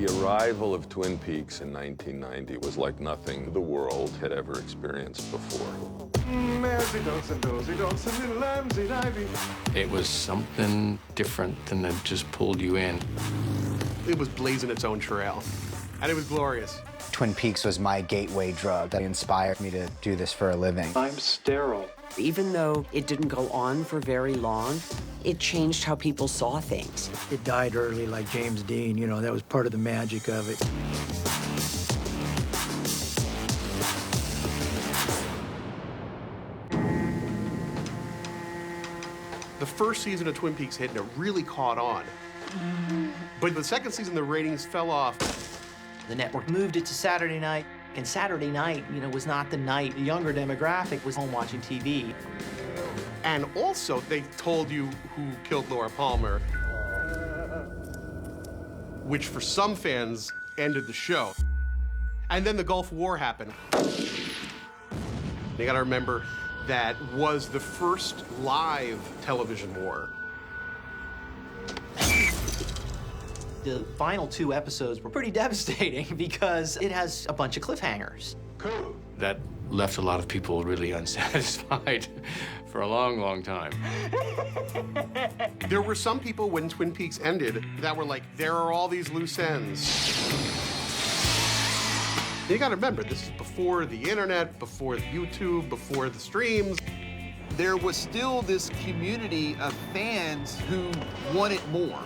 The arrival of Twin Peaks in 1990 was like nothing the world had ever experienced before. It was something different than that just pulled you in. It was blazing its own trail, and it was glorious. Twin Peaks was my gateway drug that inspired me to do this for a living. I'm sterile. Even though it didn't go on for very long, it changed how people saw things. It died early like James Dean, you know, that was part of the magic of it. The first season of Twin Peaks hit and it really caught on. But the second season, the ratings fell off. The network moved it to Saturday night, and Saturday night, you know, was not the night the younger demographic was home watching TV. And also, they told you who killed Laura Palmer, which for some fans ended the show. And then the Gulf War happened. You gotta remember, that was the first live television war. The final 2 episodes were pretty devastating because it has a bunch of cliffhangers. That left a lot of people really unsatisfied for a long, long time. There were some people when Twin Peaks ended that were like, there are all these loose ends. You gotta remember, this is before the internet, before YouTube, before the streams. There was still this community of fans who wanted more.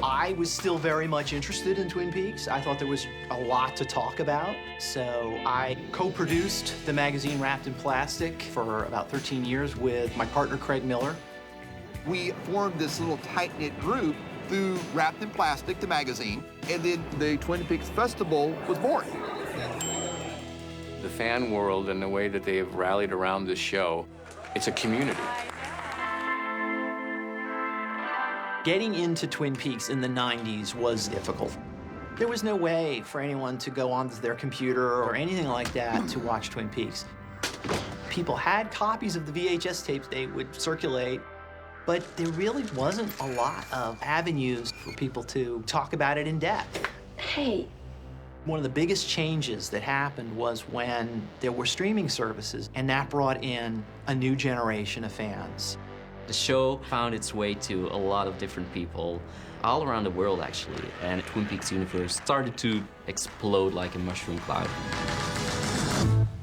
I was still very much interested in Twin Peaks. I thought there was a lot to talk about. So I co-produced the magazine Wrapped in Plastic for about 13 years with my partner, Craig Miller. We formed this little tight-knit group through Wrapped in Plastic, the magazine, and then the Twin Peaks Festival was born. The fan world and the way that they have rallied around this show, it's a community. Getting into Twin Peaks in the 90s was difficult. There was no way for anyone to go onto their computer or anything like that to watch Twin Peaks. People had copies of the VHS tapes they would circulate, but there really wasn't a lot of avenues for people to talk about it in depth. Hey. One of the biggest changes that happened was when there were streaming services, and that brought in a new generation of fans. The show found its way to a lot of different people all around the world, actually, and Twin Peaks universe started to explode like a mushroom cloud.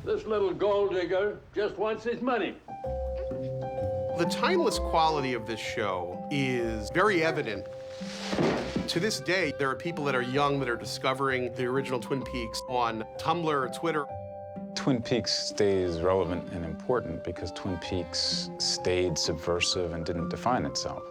This little gold digger just wants his money. The timeless quality of this show is very evident. To this day, there are people that are young that are discovering the original Twin Peaks on Tumblr or Twitter. Twin Peaks stays relevant and important because Twin Peaks stayed subversive and didn't define itself.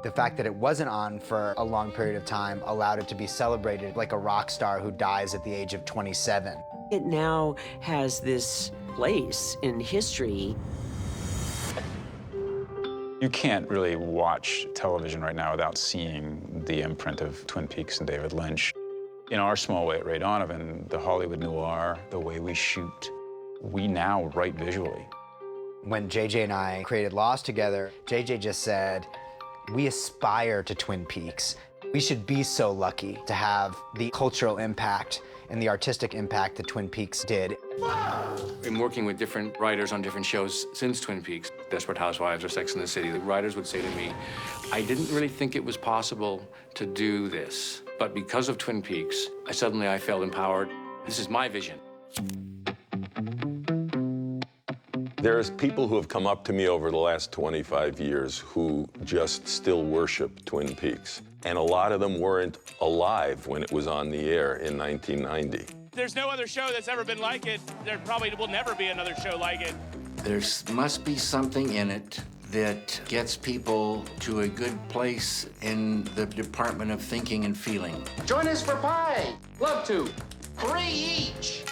The fact that it wasn't on for a long period of time allowed it to be celebrated like a rock star who dies at the age of 27. It now has this place in history. You can't really watch television right now without seeing the imprint of Twin Peaks and David Lynch. In our small way at Ray Donovan, the Hollywood noir, the way we shoot, we now write visually. When JJ and I created Lost together, JJ just said, we aspire to Twin Peaks. We should be so lucky to have the cultural impact and the artistic impact that Twin Peaks did. In working with different writers on different shows since Twin Peaks, Desperate Housewives or Sex and the City, the writers would say to me, I didn't really think it was possible to do this, but because of Twin Peaks, I felt empowered. This is my vision. There's people who have come up to me over the last 25 years who just still worship Twin Peaks. And a lot of them weren't alive when it was on the air in 1990. There's no other show that's ever been like it. There probably will never be another show like it. There must be something in it that gets people to a good place in the department of thinking and feeling. Join us for pie. Love to. 3 each.